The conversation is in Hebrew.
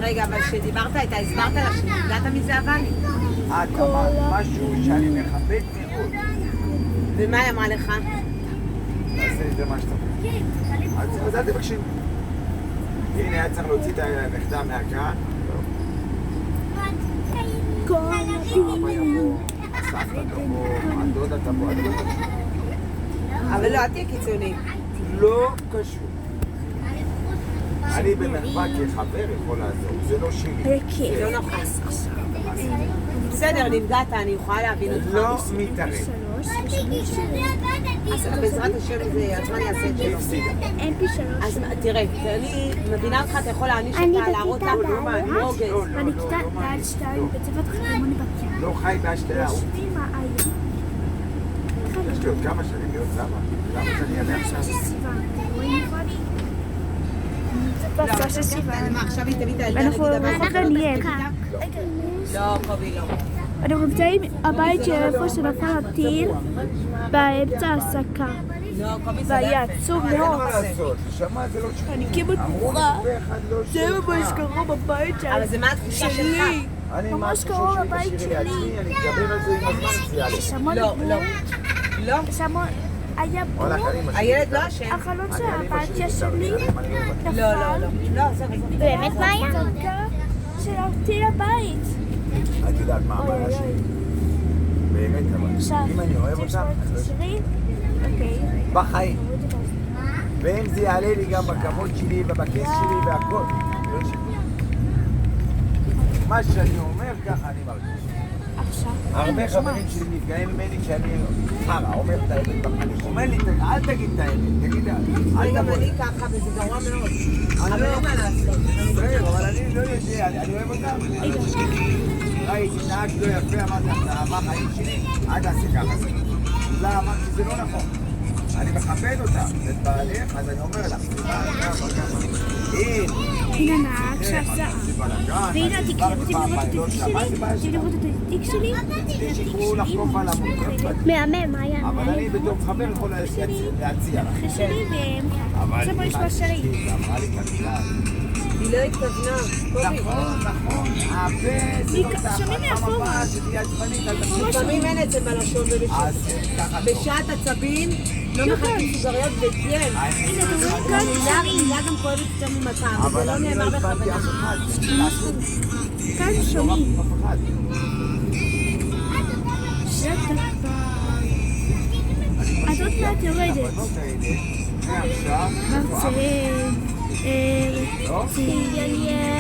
רגע, אבל כשדיברת איתה, הסברת לה שנפגעת מזה אבל? את אמרת משהו שאני מכבד מאוד. ומה היא אמרה לך? תעשה את זה מה שאתה רוצה. אז אל תבקשי. הנה, היה צריך להוציא את הנכדה מהגן. אבא יבוא, סבתא תבוא, הדודה תבוא. אבל לא, אל תהיה קיצוני. לא קשור. אני במחווה כחבר יכול לעזור, זה לא שלי. זה לא נכון. בסדר, נפגעת, אני יכולה להבין אותך. לא מתערב. אז בעזרת השם זה, הזמן יעשה את שלו. אין פי שלוש. אז תראה, אני מבינה אותך, אתה יכול להעניש אני אותה, להראות לה בכיתה רוגז. אני כיתה ד' 2 בצוות חרמוני בקיאה. לא חי בהשתלה. יש לי מעיין. יש לי עוד כמה שנים להיות סבא. למה שאני אענה עכשיו? סיוון, אתם רואים איפה אני? בסוף של סיוון. מה, עכשיו היא תביא את הילדה אנחנו נגיד אנחנו נהיה. לא, קובי, לא. אנחנו נמצאים הבית של איפה שנפל הטיל באמצע ההסקה. לא, קובי, זה והיה לא עצוב אין מאוד. מה לעשות, שמע זה לא תשמע. אני כמעט אמרו בורה. לי אחד לא זה שלך. ממש קרוב בבית אבל זה מה התחושה שלך? שלי. אני ממש מה קרוב התחושות לבית שלי שלי. לעצמי, אני אדבר על זה עם הזמן אצלי עליך. שמעון לא, לא. לא? שמעון היה פה. וואלה, אני משאיר הילד איתה. לא אשם. החלון של אני האמבטיה משאיר שלי איתה, אני לא מבקש. נפל. לא, לא, לא. לא, עזוב, עזוב. באמת מה היה? של הטיל הבית. את יודעת מה הבעיה אוי, שלי? אוי. באמת, אבל עכשיו, אם אני אוהב אותך, אז לא תשמעי. אוקיי. בחיים. ואם זה יעלה לי גם בכבוד שלי ובכיס שלי והכל. לא שלי. מה שאני אומר ככה אני מרגיש. עכשיו. הרבה חברים שלי נפגעים ממני כשאני חרא, אומר את האמת בחיים. אומר לי, אל תגיד את האמת, תגיד, אל גם תבוא. אני ככה, וזה גרוע מאוד. אבל אין מה לעשות. בסדר, אבל אני לא יודע, אני אוהב אותך. ראיתי נהג לא יפה, אמרתי לך, מה החיים שלי? אל תעשה ככה. לא, אמרתי, זה לא נכון. אני מכבד אותך, את בעלך, אז אני אומר לך, הנה נהג שעשה. והנה התיק שלי, רוצים לראות את התיק שלי? רוצים לראות את התיק שלי? שיקרו לחטוף על המות. מהמם, מה היה? אבל אני בתור חבר יכול להציע לך. אחי שלי והם. אבל זה פה יש בשרי. אמרה לי כנראה. היא לא התכוונה. קובי. נכון. שומעים מאחורה. לפעמים אין את זה בלשון בשעת עצבים, לא מחלקים סוגריות וכן. הנה, אתם רואים כאן שרים. מילה גם כואבת יותר ממתם, זה אבל לא אני לא נאמר הזמנתי בכוונה. אף אחד. כאן שומעים. אף אחד. אז עוד מעט יורדת. הבנות האלה, מעכשיו, מרצה, צייר.